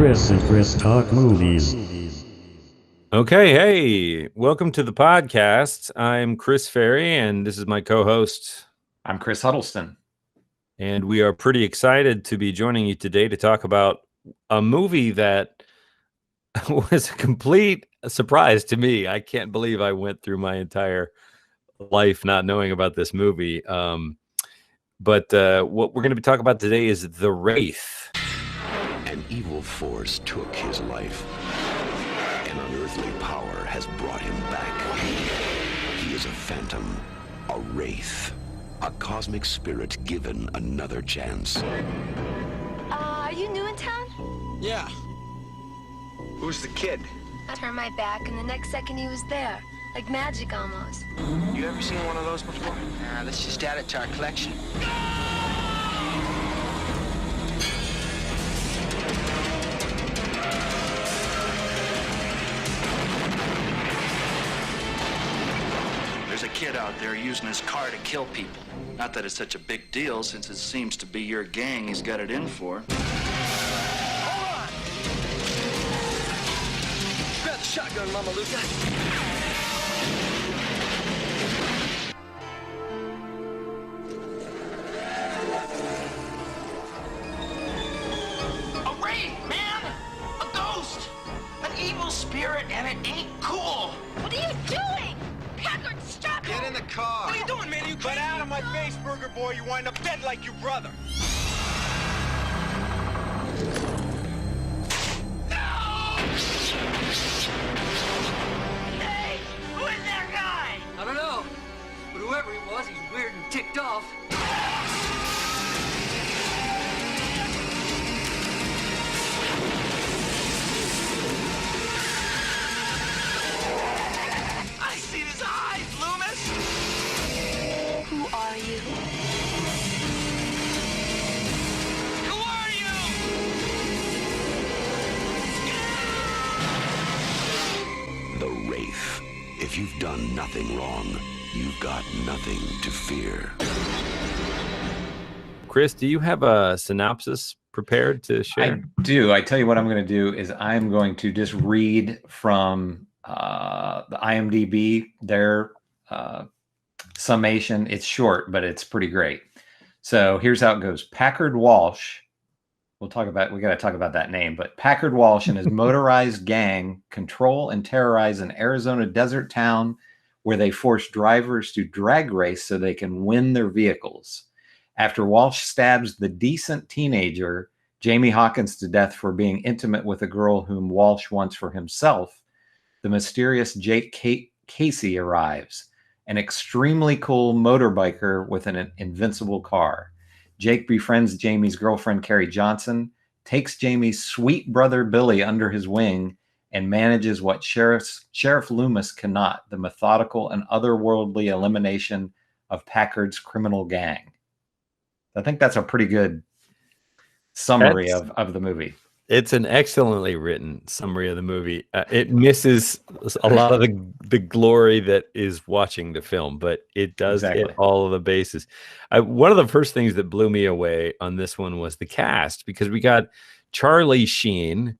Chris and Chris Talk Movies. Okay, hey, welcome to the podcast. I'm Chris Ferry, and this is my co-host. I'm Chris Huddleston. And we are pretty excited to be joining you today to talk about a movie that was a complete surprise to me. I can't believe I went through my entire life not knowing about this movie. But what we're going to be talking about today is The Wraith. An evil force took his life. An unearthly power has brought him back. He is a phantom, a wraith, a cosmic spirit given another chance. Are you new in town? Yeah. Who's the kid? I turned my back, and the next second he was there. Like magic, almost. You ever seen one of those before? Nah, let's just add it to our collection. There's a kid out there using his car to kill people. Not that it's such a big deal, since it seems to be your gang he's got it in for. Hold on! Grab the shotgun, Mama Luca. A wraith, man! A ghost! An evil spirit, and it ain't cool! What are you doing? Packard, stop! Get in the car! What are you doing, man? You Get out of my face, Burger Boy! You wind up dead like your brother! Hey! Who is that guy? I don't know, but whoever he was, he's weird and ticked off. I see his eyes, Loomis! Who are you? Who are you? The Wraith. If you've done nothing wrong, you've got nothing to fear. Chris, do you have a synopsis prepared to share? I do. I tell you what I'm going to do is I'm going to just read from the IMDb, their summation. It's short, but it's pretty great. So here's how it goes. Packard Walsh. We got to talk about that name, but Packard Walsh and his motorized gang control and terrorize an Arizona desert town where they force drivers to drag race so they can win their vehicles. After Walsh stabs the decent teenager, Jamie Hawkins, to death for being intimate with a girl whom Walsh wants for himself, the mysterious Jake Casey arrives, an extremely cool motorbiker with an invincible car. Jake befriends Jamie's girlfriend, Carrie Johnson, takes Jamie's sweet brother, Billy, under his wing, and manages what Sheriff Loomis cannot, the methodical and otherworldly elimination of Packard's criminal gang. I think that's a pretty good summary of the movie. It's an excellently written summary of the movie. It misses a lot of the glory that is watching the film, but it does hit all of the bases. One of the first things that blew me away on this one was the cast, because we got Charlie Sheen,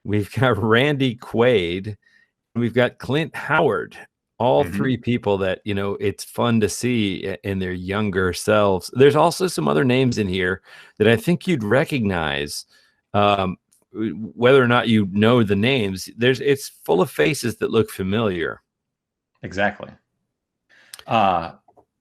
we've got Randy Quaid, and we've got Clint Howard. All three people that, it's fun to see in their younger selves. There's also some other names in here that I think you'd recognize. Whether or not you know the names, it's full of faces that look familiar. Exactly.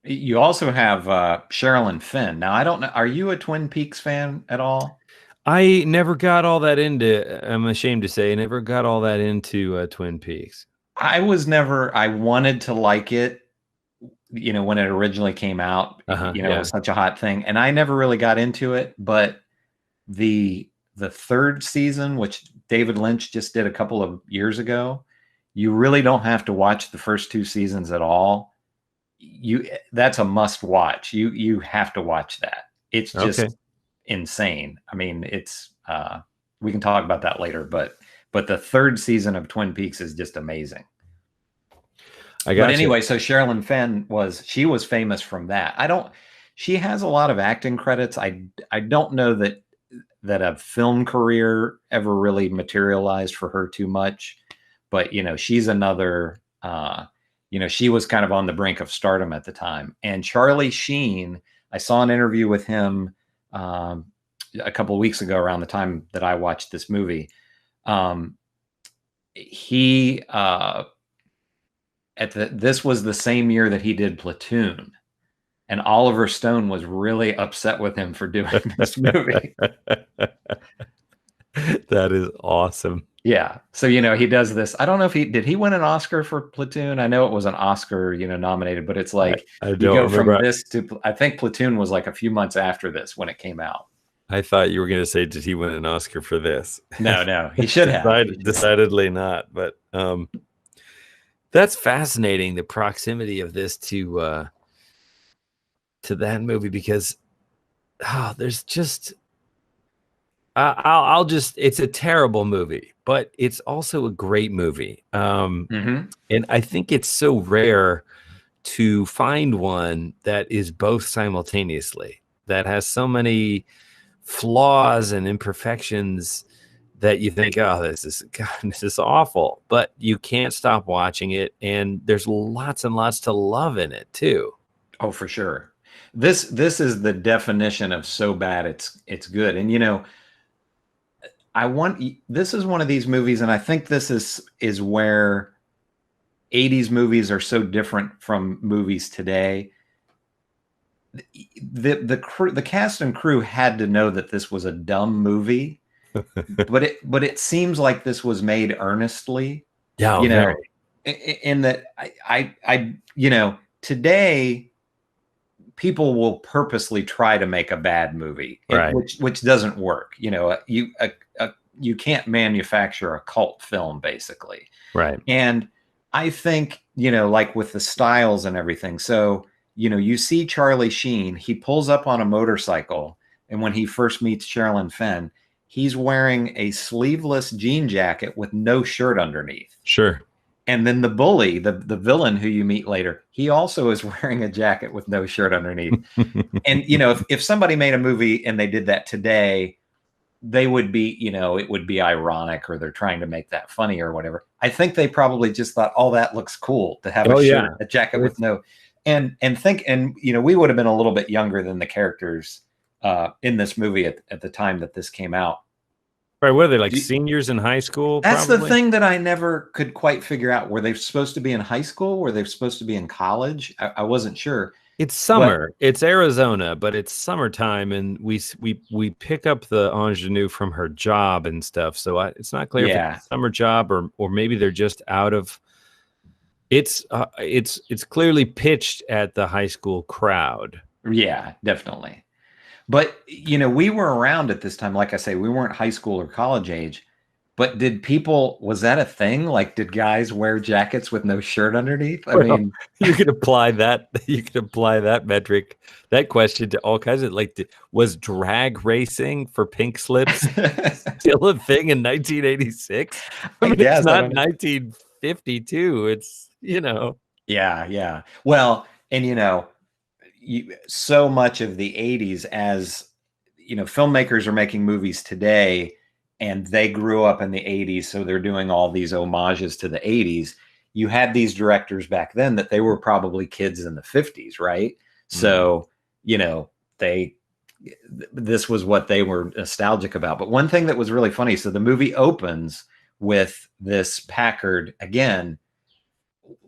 You also have Sherilyn Fenn. Now, I don't know. Are you a Twin Peaks fan at all? I never got all that into. I'm ashamed to say, I never got all that into Twin Peaks. I wanted to like it, when it originally came out. It was such a hot thing, and I never really got into it. But the third season, which David Lynch just did a couple of years ago, you really don't have to watch the first two seasons at all. That's a must watch. You have to watch that. It's just insane. I mean, it's we can talk about that later, but the third season of Twin Peaks is just amazing. But anyway, so Sherilyn Fenn was famous from that. She has a lot of acting credits. I don't know that a film career ever really materialized for her too much. But, you know, she's another, you know, she was kind of on the brink of stardom at the time. And Charlie Sheen, I saw an interview with him a couple of weeks ago around the time that I watched this movie. This was the same year that he did Platoon. And Oliver Stone was really upset with him for doing this movie. That is awesome. Yeah. So, you know, he does this. I don't know if did he win an Oscar for Platoon? I know it was an Oscar, you know, nominated, but it's like I you don't go remember. from this to, I think Platoon was like a few months after this when it came out. I thought you were going to say, did he win an Oscar for this? No, he should have. Decidedly not. But that's fascinating, the proximity of this to that movie, because there's just I'll just, it's a terrible movie, but it's also a great movie. And I think it's so rare to find one that is both simultaneously, that has so many flaws and imperfections that you think, oh, this is awful, but you can't stop watching it. And there's lots and lots to love in it too. Oh, for sure. This is the definition of so bad it's good. And, you know, this is one of these movies, and I think this is where 80s movies are so different from movies today. The cast and crew had to know that this was a dumb movie, but it seems like this was made earnestly. Yeah, you know, in that I you know, today people will purposely try to make a bad movie, right, which doesn't work. You know, you can't manufacture a cult film, basically. Right. And I think, you know, like with the styles and everything. So, you know, you see Charlie Sheen, he pulls up on a motorcycle, and when he first meets Sherilyn Fenn, he's wearing a sleeveless jean jacket with no shirt underneath. Sure. And then the bully, the villain who you meet later, he also is wearing a jacket with no shirt underneath. And, you know, if somebody made a movie and they did that today, they would be, you know, it would be ironic, or they're trying to make that funny or whatever. I think they probably just thought, oh, that looks cool to have a jacket with no, and you know, we would have been a little bit younger than the characters in this movie at the time that this came out. Right, what are they, like seniors in high school? That's probably? The thing that I never could quite figure out. Were they supposed to be in high school? Were they supposed to be in college? I wasn't sure. It's summer. It's Arizona, but it's summertime, and we pick up the ingenue from her job and stuff. So it's not clear if it's a summer job or maybe they're just out of. It's clearly pitched at the high school crowd. Yeah, definitely. But, you know, we were around at this time. Like I say, we weren't high school or college age. But was that a thing? Like, did guys wear jackets with no shirt underneath? I mean, you could apply that. You could apply that metric, that question to all kinds of, like, was drag racing for pink slips still a thing in 1986? I mean, it's not 1952. It's, you know. Yeah. Well, and, you know, so much of the 80s, as you know, filmmakers are making movies today, and they grew up in the 80s, so they're doing all these homages to the 80s. You had these directors back then that they were probably kids in the 50s, right? So, you know, this was what they were nostalgic about. But one thing that was really funny, so the movie opens with this Packard again.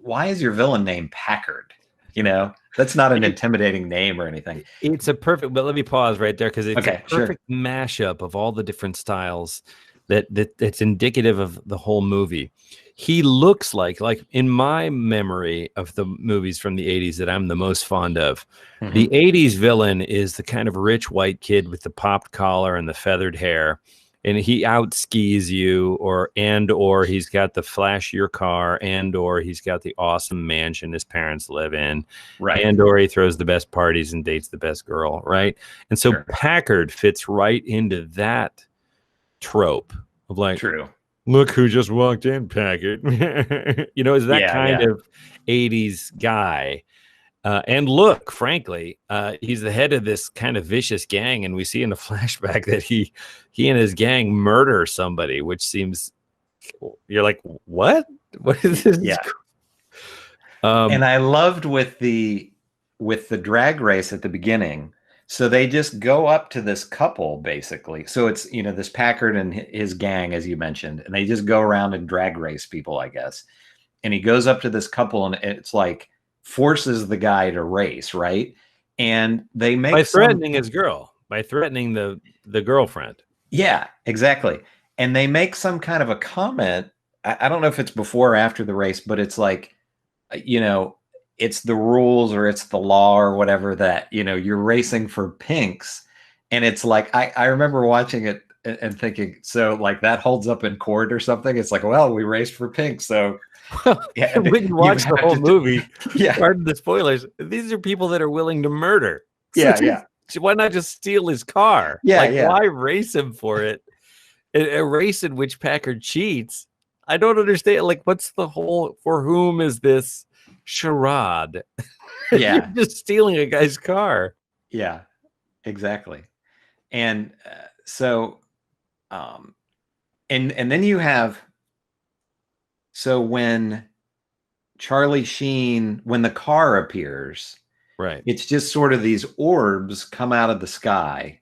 Why is your villain named Packard? You know, that's not an intimidating name or anything. It's a perfect, but let me pause right there, because it's a perfect mashup of all the different styles that's indicative of the whole movie. He looks like in my memory of the movies from the 80s that I'm the most fond of, the 80s villain is the kind of rich white kid with the popped collar and the feathered hair. And he out skis you, or he's got the flashier car, or he's got the awesome mansion his parents live in, right? Or he throws the best parties and dates the best girl, right? And so Packard fits right into that trope of, like, look who just walked in, Packard. You know, is that kind of 80s guy. And look, frankly, he's the head of this kind of vicious gang, and we see in the flashback that he and his gang murder somebody, which seems, you're like, what is this? Yeah. And I loved with the drag race at the beginning. So they just go up to this couple, basically. So it's, this Packard and his gang, as you mentioned, and they just go around and drag race people, I guess. And he goes up to this couple, and it's like forces the guy to race, right? And they make by threatening his girl, by threatening the girlfriend. Yeah, exactly. And they make some kind of a comment. I don't know if it's before or after the race, but it's like, it's the rules or it's the law or whatever that, you're racing for pinks. And it's like, I remember watching it and thinking, so like that holds up in court or something. It's like, well, we raced for pinks. So yeah, when you watch the whole movie, yeah, pardon the spoilers, these are people that are willing to murder. Yeah, so yeah. Why not just steal his car? Yeah, why race him for it? A race in which Packard cheats. I don't understand. Like, what's the whole, for whom is this charade? Yeah. You're just stealing a guy's car. Yeah, exactly. And and then you have, so when Charlie Sheen, when the car appears, right, it's just sort of these orbs come out of the sky,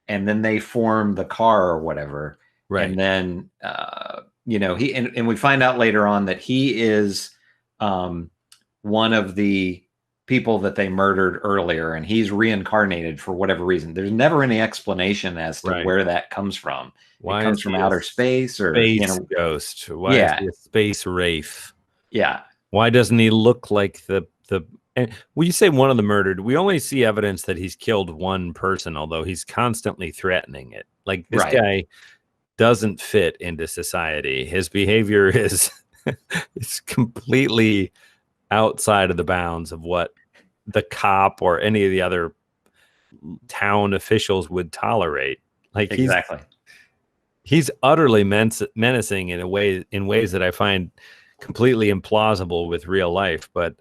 and then they form the car or whatever. Right. And then, he, and we find out later on that he is one of the people that they murdered earlier, and he's reincarnated for whatever reason. There's never any explanation as to where that comes from. Why it comes from outer space or space ghost? Why is he a space wraith? Yeah. Why doesn't he look like the? And when you say one of the murdered, we only see evidence that he's killed one person, although he's constantly threatening it. Like, this guy doesn't fit into society. His behavior is completely outside of the bounds of what the cop or any of the other town officials would tolerate. Like, exactly. He's utterly menacing in ways that I find completely implausible with real life. But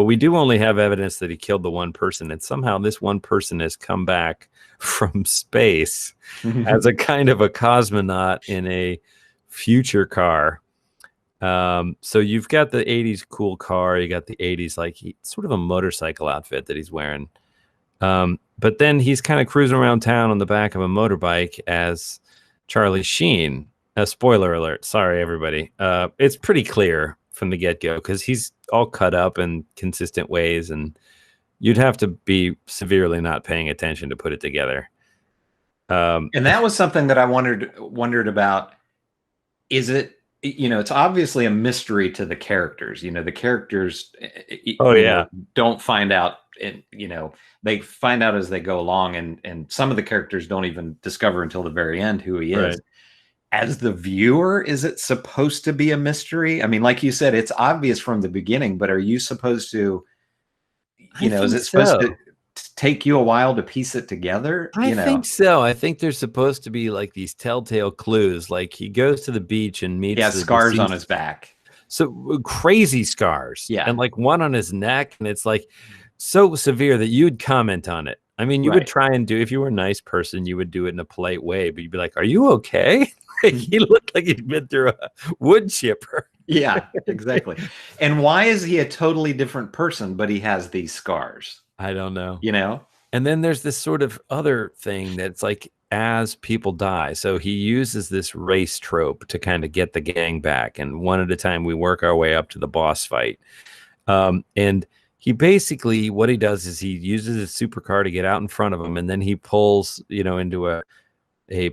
we do only have evidence that he killed the one person, and somehow this one person has come back from space as a kind of a cosmonaut in a future car. So you've got the 80s cool car, you got the 80s sort of a motorcycle outfit that he's wearing. But then he's kind of cruising around town on the back of a motorbike as Charlie Sheen. Spoiler alert, sorry everybody. It's pretty clear from the get-go because he's all cut up in consistent ways, and you'd have to be severely not paying attention to put it together. And that was something that I wondered about. Is it, it's obviously a mystery to the characters. The characters don't find out, they find out as they go along, and some of the characters don't even discover until the very end who he is. Right. As the viewer, is it supposed to be a mystery? I mean, like you said, it's obvious from the beginning, but are you supposed to, is it supposed to take you a while to piece it together? I think so. I think there's supposed to be like these telltale clues. Like, he goes to the beach and meets the scars deceased. On his back. So crazy scars. Yeah. And like one on his neck. And it's like so severe that you'd comment on it. I mean, you would try and do, if you were a nice person, you would do it in a polite way, but you'd be like, are you okay? He looked like he'd been through a wood chipper. Yeah, exactly. And why is he a totally different person, but he has these scars? I don't know. And then there's this sort of other thing that's like, as people die. So he uses this race trope to kind of get the gang back. And one at a time, we work our way up to the boss fight. And he basically, what he does is he uses his supercar to get out in front of him. And then he pulls, into a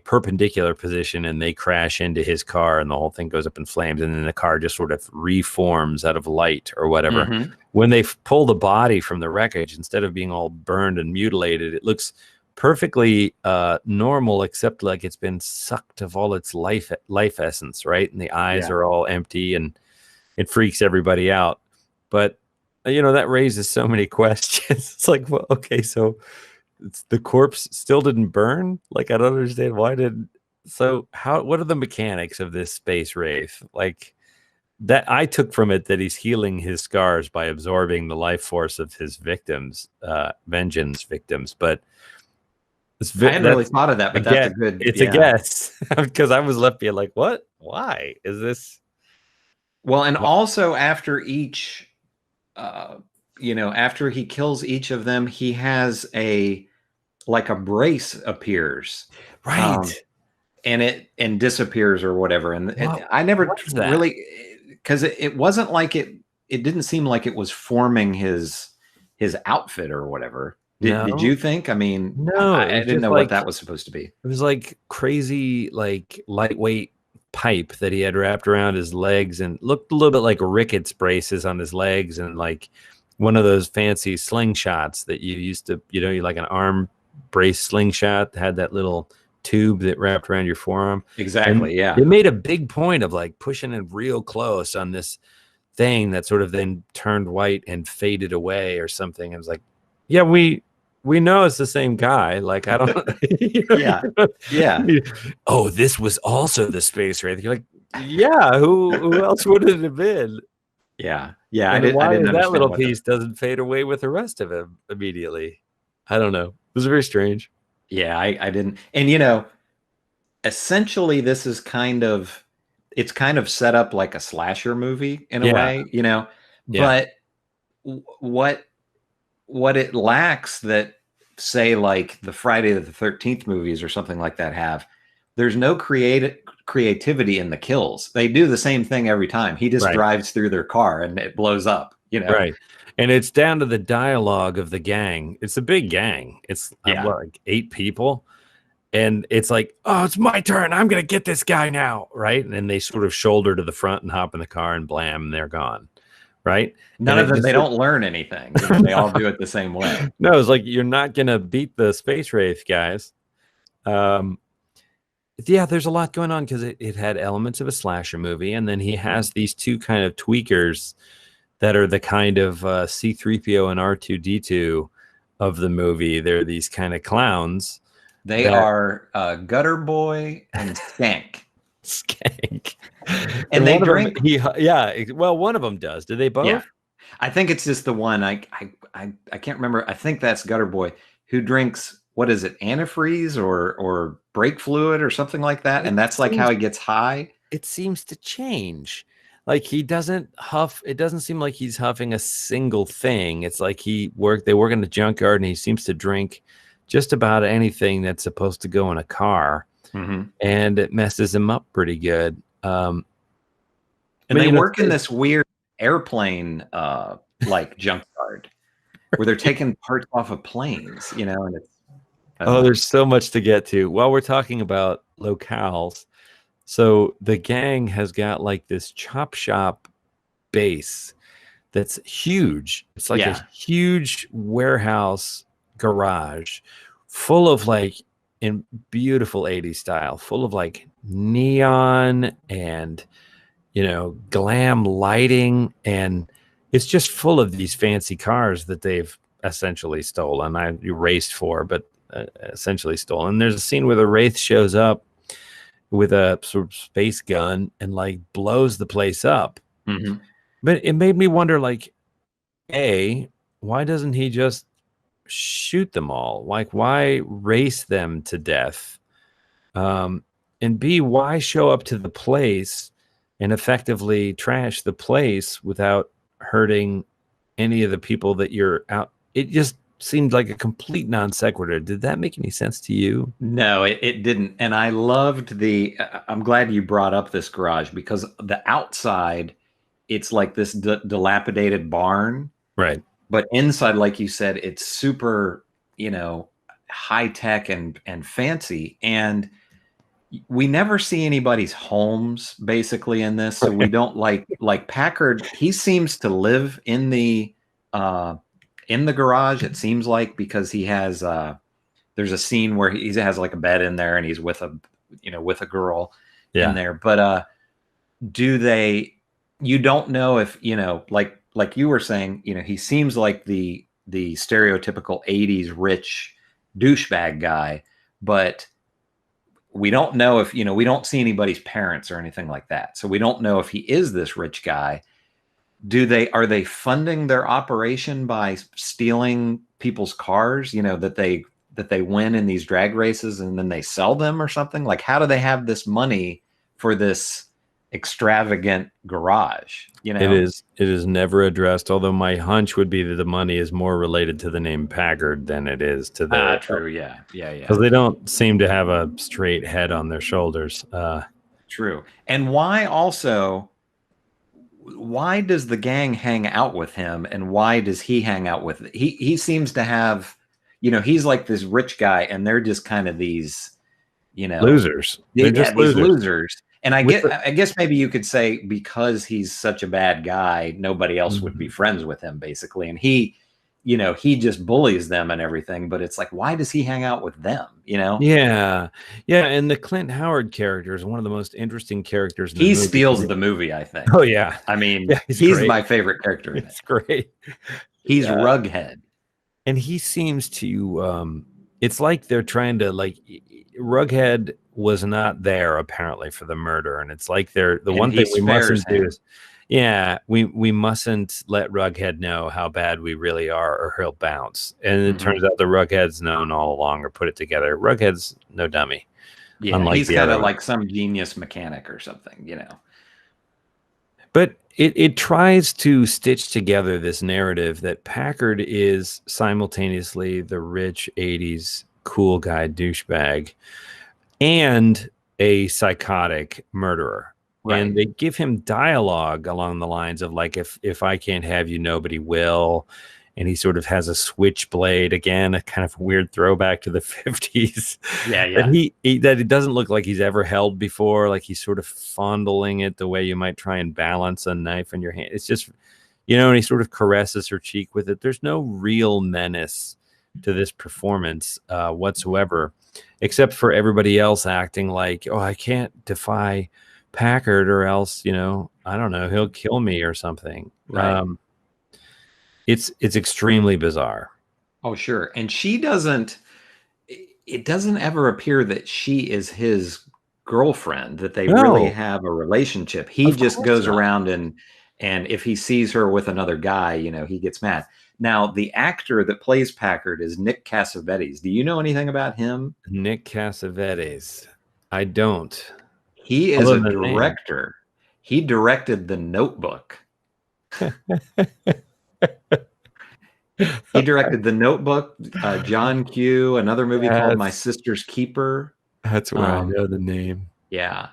perpendicular position, and they crash into his car, and the whole thing goes up in flames. And then the car just sort of reforms out of light or whatever. Mm-hmm. When they pull the body from the wreckage, instead of being all burned and mutilated, it looks perfectly normal, except like it's been sucked of all its life essence, right? And the eyes are all empty, and it freaks everybody out. But that raises so many questions. It's like, well, okay, so the corpse still didn't burn? Like, I don't understand what are the mechanics of this space wraith? Like, that I took from it that he's healing his scars by absorbing the life force of his victims, vengeance victims. But I hadn't really thought of that, but that's a good. It's a guess because I was left being like, what? Why is this? Well, and also after each, after he kills each of them, he has a brace appears, right, and disappears or whatever. And I never really, because it wasn't like it didn't seem like it was forming his outfit or whatever. Did you think? I mean, no, I didn't know what that was supposed to be. It was like crazy, like lightweight pipe that he had wrapped around his legs and looked a little bit like rickets braces on his legs, and like one of those fancy slingshots that you used to, like an arm brace slingshot that had that little tube that wrapped around your forearm. Exactly. And yeah. They made a big point of like pushing it real close on this thing that sort of then turned white and faded away or something. I was like, yeah, we know it's the same guy. Like, I don't. Yeah. Oh, this was also the Space Wraith. You're like, yeah. Who else would it have been? Yeah. I didn't that little piece doesn't fade away with the rest of him immediately. I don't know. It was very strange. Yeah, I didn't. And essentially, this is kind of set up like a slasher movie in a way. But what it lacks that, say, like the Friday the 13th movies or something like that have, there's no creativity in the kills. They do the same thing every time. He just drives through their car and it blows up, Right. And it's down to the dialogue of the gang. It's a big gang. It's like 8 people. And it's like, oh, it's my turn. I'm going to get this guy now. Right. And then they sort of shoulder to the front and hop in the car and blam, and they're gone. Right. None of them, they don't learn anything. They all do it the same way. No, it's like, you're not going to beat the Space Wraith guys. Yeah, there's a lot going on because it had elements of a slasher movie. And then he has these 2 kind of tweakers that are the kind of C-3PO and R2-D2 of the movie. They're these kind of clowns. They are Gutter Boy and Skank. Skank. And they drink. Well, one of them does. Do they both? Yeah. I think it's just the one. I can't remember. I think that's Gutter Boy, who drinks, what is it, antifreeze or brake fluid or something like that. And that's like how he gets high. It seems to change. Like, he doesn't huff. It doesn't seem like he's huffing a single thing. It's like they work in the junkyard, and he seems to drink just about anything that's supposed to go in a car. Mm-hmm. And it messes him up pretty good. And they work in this weird airplane like junkyard where they're taking parts off of planes, and it's there's so much to get to. While we're talking about locales, so the gang has got like this chop shop base that's huge. It's like a huge warehouse garage full of like, in beautiful 80s style, full of like neon and glam lighting, and it's just full of these fancy cars that they've essentially stolen. I raced for, but essentially stolen. There's a scene where the Wraith shows up with a sort of space gun and like blows the place up. Mm-hmm. But it made me wonder, like, A, why doesn't he just shoot them all? Like, why race them to death? And B, why show up to the place and effectively trash the place without hurting any of the people that you're out? It just seemed like a complete non sequitur. Did that make any sense to you? No, it didn't. And I loved I'm glad you brought up this garage, because the outside, it's like this dilapidated barn. Right. But inside, like you said, it's super, high tech and fancy. And we never see anybody's homes basically in this. So we don't like Packard. He seems to live in the garage, it seems like, because he has there's a scene where he has like a bed in there and he's with a girl in there. But you don't know if, like you were saying, he seems like the stereotypical 80s rich douchebag guy, but we don't know if, we don't see anybody's parents or anything like that. So we don't know if he is this rich guy. Are they funding their operation by stealing people's cars, that they win in these drag races and then they sell them or something? Like, how do they have this money for this extravagant garage? It is never addressed, although my hunch would be that the money is more related to the name Packard than it is to their true. Yeah. Because they don't seem to have a straight head on their shoulders. True. And why does the gang hang out with him, and why does he hang out with he seems to have, he's like this rich guy and they're just kind of these, losers. They're just losers. And I guess maybe you could say because he's such a bad guy, nobody else would be friends with him, basically. And he just bullies them and everything. But it's like, why does he hang out with them? Yeah. And the Clint Howard character is one of the most interesting characters. He steals the movie, I think. Oh yeah. I mean, he's my favorite character. It's great. He's Rughead, and he seems to. It's like they're trying to Rughead was not there apparently for the murder, and it's like the one thing we mustn't do is we mustn't let Rughead know how bad we really are or he'll bounce. And it turns out the Rughead's known all along or put it together. Rughead's no dummy. He's kind of like some genius mechanic or something, But it tries to stitch together this narrative that Packard is simultaneously the rich 80s cool guy douchebag and a psychotic murderer. Right. And they give him dialogue along the lines of if I can't have you, nobody will. And he sort of has a switchblade, again, a kind of weird throwback to the 50s. Yeah. That it doesn't look like he's ever held before. Like he's sort of fondling it the way you might try and balance a knife in your hand. It's just, and he sort of caresses her cheek with it. There's no real menace to this performance whatsoever, except for everybody else acting like, oh, I can't defy Packard or else, I don't know, he'll kill me or something. Right. It's extremely bizarre. Oh, sure. And it doesn't ever appear that she is his girlfriend, that they really have a relationship. He just goes around and if he sees her with another guy, he gets mad. Now, the actor that plays Packard is Nick Cassavetes. Do you know anything about him? Nick Cassavetes. I don't. He is a director. He directed The Notebook. He directed The Notebook, John Q, another movie called My Sister's Keeper. That's where I know the name. Yeah.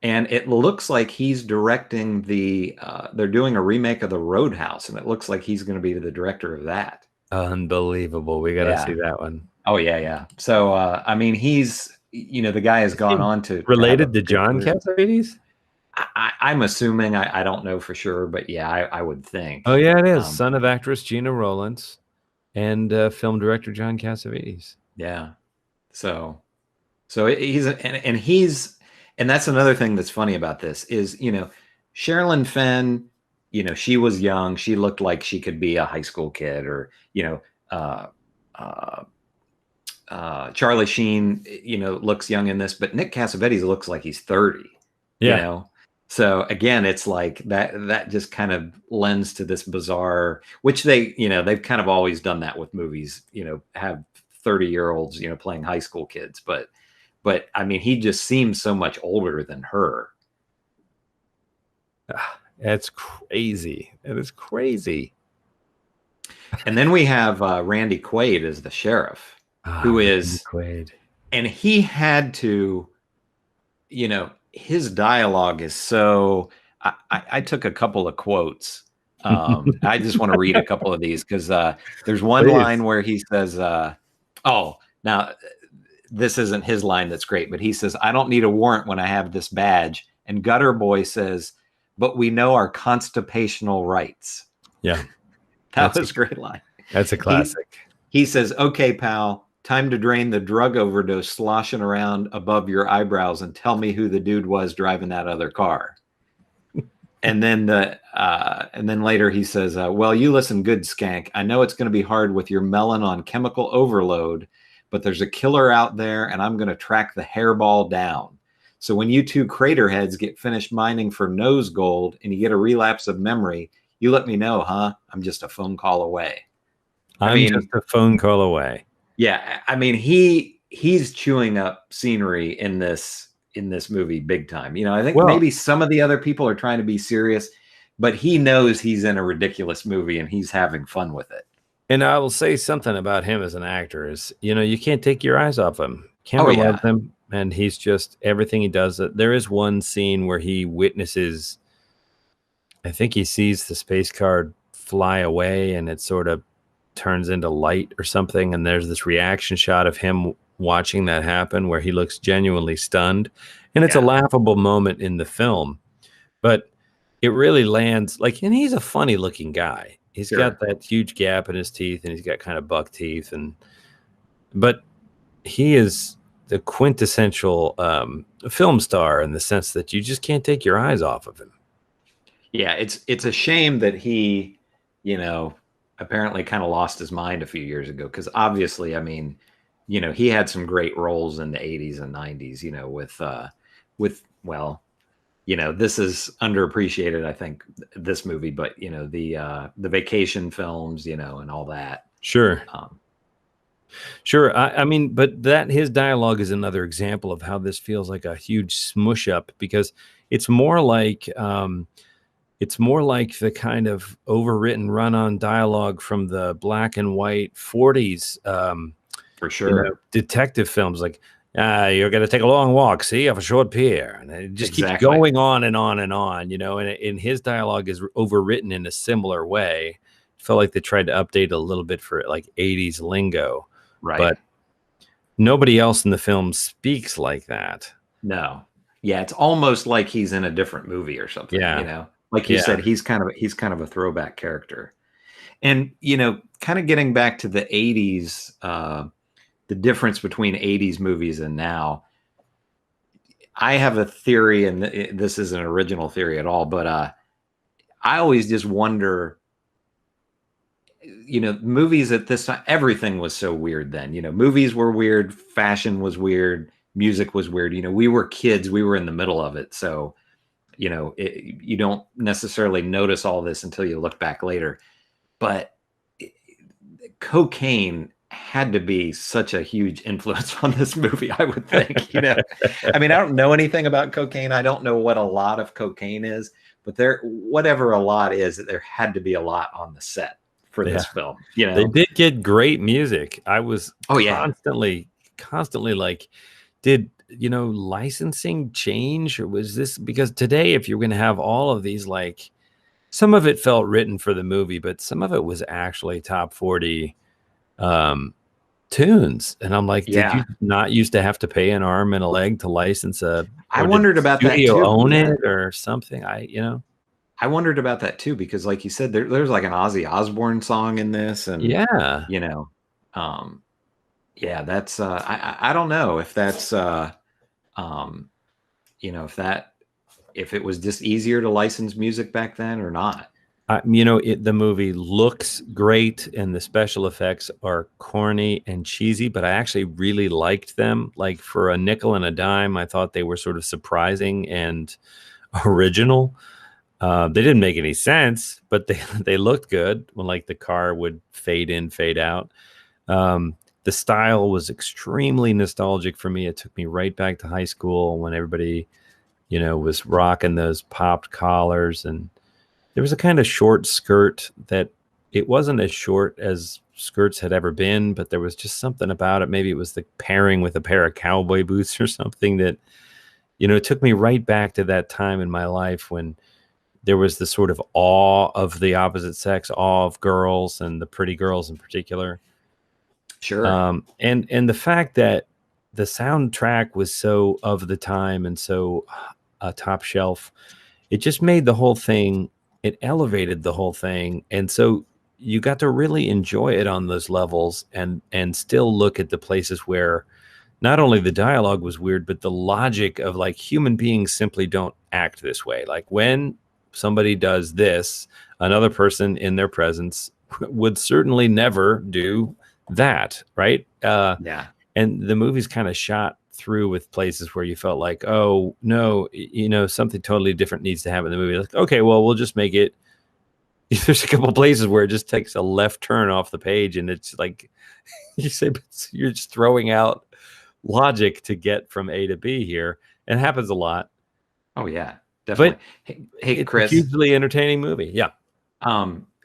And it looks like he's directing they're doing a remake of The Roadhouse, and it looks like he's going to be the director of that. Unbelievable. We got to see that one. Oh, yeah. So, I mean, he's, the guy has gone on to... Related to John Cassavetes? I'm assuming. I don't know for sure, but yeah, I would think. Oh, yeah, it is. Son of actress Gina Rowlands and film director John Cassavetes. Yeah. So and that's another thing that's funny about this is, Sherilyn Fenn, she was young. She looked like she could be a high school kid, or, Charlie Sheen, looks young in this, but Nick Cassavetes looks like he's 30, So again, it's like that just kind of lends to this bizarre, which they've kind of always done that with movies, have 30-year-olds, playing high school kids, but I mean, he just seems so much older than her. That's crazy. That is crazy. And then we have Randy Quaid as the sheriff, who is Quaid, and he had to, his dialogue is so. I took a couple of quotes. I just want to read a couple of these because there's one line where he says, now this isn't his line that's great, but he says, I don't need a warrant when I have this badge. And Gutter Boy says, but we know our constipational rights. Yeah. That was a great line. That's a classic. He says, okay, pal, time to drain the drug overdose sloshing around above your eyebrows and tell me who the dude was driving that other car. And then later he says, well, you listen good, skank. I know it's going to be hard with your melon on chemical overload, but there's a killer out there, and I'm going to track the hairball down. So when you two craterheads get finished mining for nose gold and you get a relapse of memory, you let me know, huh? I'm just a phone call away. I'm just a phone call away. Yeah, I mean, he's chewing up scenery in this movie big time. You know, I think maybe some of the other people are trying to be serious, but he knows he's in a ridiculous movie and he's having fun with it. And I will say something about him as an actor is, you know, you can't take your eyes off him. Cameron loves him, and he's just everything he does. There is one scene where he witnesses, I think he sees the space card fly away and it sort of turns into light or something. And there's this reaction shot of him watching that happen where he looks genuinely stunned. And it's a laughable moment in the film, but it really lands like, and he's a funny looking guy. He's got that huge gap in his teeth and he's got kind of buck teeth. But he is the quintessential film star in the sense that you just can't take your eyes off of him. Yeah, it's a shame that he, you know, apparently kind of lost his mind a few years ago, because obviously, I mean, you know, he had some great roles in the 80s and 90s, you know, with well, you know, this is underappreciated, I think, this movie, but you know, the vacation films, you know, and all that. Sure. Sure. I mean, but that his dialogue is another example of how this feels like a huge smush up, because it's more like the kind of overwritten run-on dialogue from the black and white 40s. For sure. You know, detective films like, you're going to take a long walk, see, off a short pier. And it just keeps going on and on and on, you know, and his dialogue is overwritten in a similar way. It felt like they tried to update a little bit for like 80s lingo. Right. But nobody else in the film speaks like that. No. Yeah, it's almost like he's in a different movie or something. Yeah. You know, like you said, he's kind of a throwback character. And, you know, kind of getting back to the 80s, the difference between 80s movies and now, I have a theory, and this isn't an original theory at all, but I always just wonder, you know, movies at this time, everything was so weird then. You know, movies were weird, fashion was weird, music was weird. You know, we were kids, we were in the middle of it. So, you know, you don't necessarily notice all this until you look back later. But cocaine had to be such a huge influence on this movie, I would think. You know, I mean, I don't know anything about cocaine. I don't know what a lot of cocaine is, but whatever a lot is, there had to be a lot on the set for this film. You know, they did get great music. I was constantly like, did, you know, licensing change, or was this because today, if you're going to have all of these, like, some of it felt written for the movie, but some of it was actually top 40 tunes, and I'm like, did you not used to have to pay an arm and a leg to license I wondered about that too. Own it or something. I wondered about that too, because like you said, there's like an Ozzy Osbourne song in this, and you know, that's I don't know if that's you know, if it was just easier to license music back then or not. You know, the movie looks great and the special effects are corny and cheesy, but I actually really liked them. Like, for a nickel and a dime, I thought they were sort of surprising and original. They didn't make any sense, but they looked good when, like, the car would fade in, fade out. The style was extremely nostalgic for me. It took me right back to high school when everybody, you know, was rocking those popped collars, and there was a kind of short skirt that it wasn't as short as skirts had ever been, but there was just something about it. Maybe it was the pairing with a pair of cowboy boots or something that, you know, it took me right back to that time in my life when there was the sort of awe of the opposite sex, awe of girls, and the pretty girls in particular. Sure. And the fact that the soundtrack was so of the time and so top shelf, it just made the whole thing, it elevated the whole thing. And so you got to really enjoy it on those levels, and still look at the places where not only the dialogue was weird, but the logic of, like, human beings simply don't act this way. Like, when somebody does this, another person in their presence would certainly never do that, right? and the movie's kind of shot through with places where you felt like, oh no, something totally different needs to happen in the movie. Like, okay, well, we'll just make it. There's a couple places where it just takes a left turn off the page, and it's like you say, but you're just throwing out logic to get from A to B here. It happens a lot. Oh yeah, definitely. But hey Chris, a hugely entertaining movie. Yeah.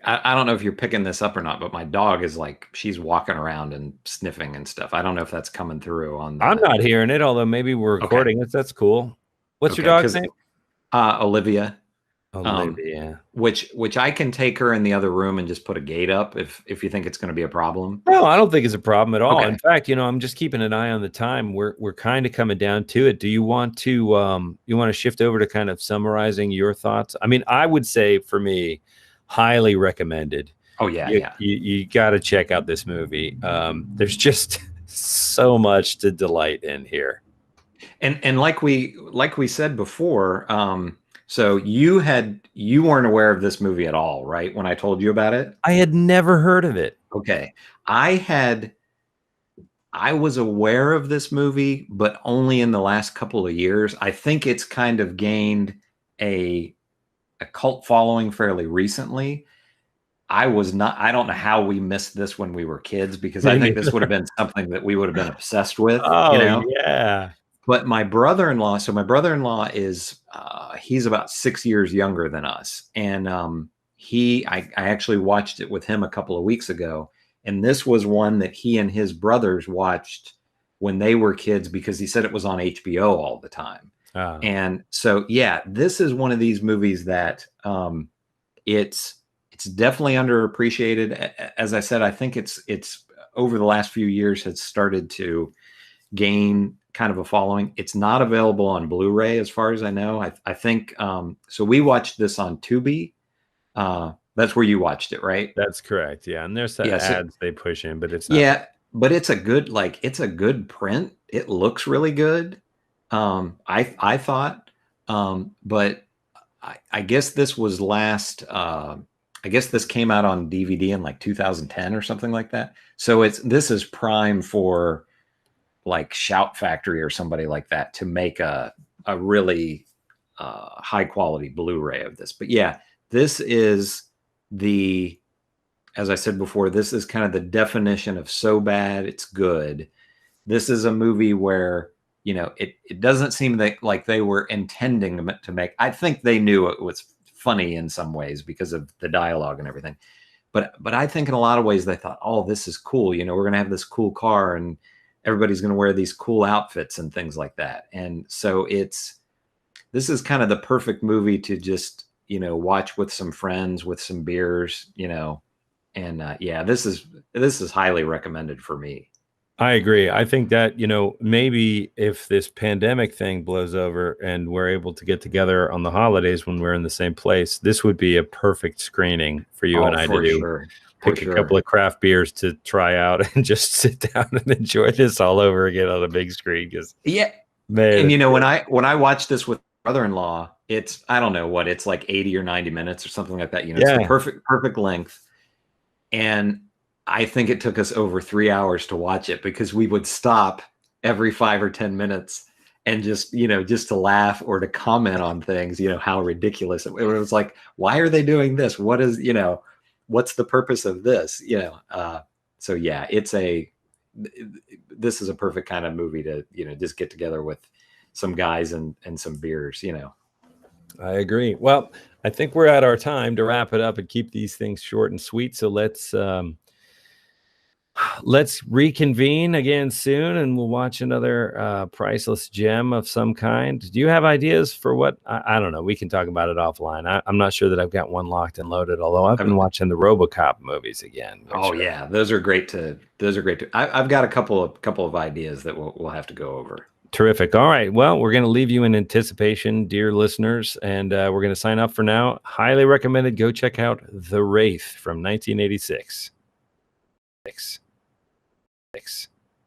I don't know if you're picking this up or not, but my dog is like, she's walking around and sniffing and stuff. I don't know if that's coming through on the... I'm not hearing it, although maybe we're recording it. That's cool. What's your dog's name? Olivia. Olivia. Which I can take her in the other room and just put a gate up if you think it's going to be a problem. No, I don't think it's a problem at all. Okay. In fact, I'm just keeping an eye on the time. We're kind of coming down to it. Do you want to shift over to kind of summarizing your thoughts? I mean, I would say for me, highly recommended. Oh yeah, you got to check out this movie. There's just so much to delight in here. And like we said before, so you weren't aware of this movie at all, right? When I told you about it, I had never heard of it. Okay, I was aware of this movie, but only in the last couple of years. I think it's kind of gained a cult following fairly recently. I don't know how we missed this when we were kids, because I think this would have been something that we would have been obsessed with. Oh, yeah. But my brother-in-law is, he's about 6 years younger than us. And I actually watched it with him a couple of weeks ago. And this was one that he and his brothers watched when they were kids, because he said it was on HBO all the time. Oh. And so, yeah, this is one of these movies that it's definitely underappreciated. As I said, I think it's over the last few years has started to gain kind of a following. It's not available on Blu-ray as far as I know. I think so. We watched this on Tubi. That's where you watched it, right? That's correct. Yeah, and there's ads they push in, but it's not. Yeah, but it's a good print. It looks really good. I thought, but I guess this was last. I guess this came out on DVD in like 2010 or something like that. So this is prime for like Shout Factory or somebody like that to make a really high quality Blu-ray of this. But yeah, this is as I said before, this is kind of the definition of so bad it's good. This is a movie where, it doesn't seem like they were intending to make. I think they knew it was funny in some ways because of the dialogue and everything. But I think in a lot of ways they thought, oh, this is cool. We're going to have this cool car and everybody's going to wear these cool outfits and things like that. And so this is kind of the perfect movie to just, watch with some friends, with some beers, and yeah, this is highly recommended for me. I agree. I think that, maybe if this pandemic thing blows over and we're able to get together on the holidays when we're in the same place, this would be a perfect screening for you and I to do. Sure. Pick a couple of craft beers to try out and just sit down and enjoy this all over again on a big screen. Yeah. Man. And when I watched this with brother-in-law, it's, I don't know what, it's like 80 or 90 minutes or something like that. It's the perfect length. And I think it took us over 3 hours to watch it because we would stop every 5 or 10 minutes and just to laugh or to comment on things, how ridiculous it was. Like, why are they doing this? What is, what's the purpose of this? So yeah, this is a perfect kind of movie to, just get together with some guys and some beers, I agree. Well, I think we're at our time to wrap it up and keep these things short and sweet. So let's reconvene again soon and we'll watch another priceless gem of some kind. Do you have ideas for what? I don't know. We can talk about it offline. I'm not sure that I've got one locked and loaded, although I've been watching the RoboCop movies again. Oh yeah. Those are great I've got a couple of ideas that we'll have to go over. Terrific. All right. Well, we're going to leave you in anticipation, dear listeners, and we're going to sign up for now. Highly recommended. Go check out The Wraith from 1986. Thanks.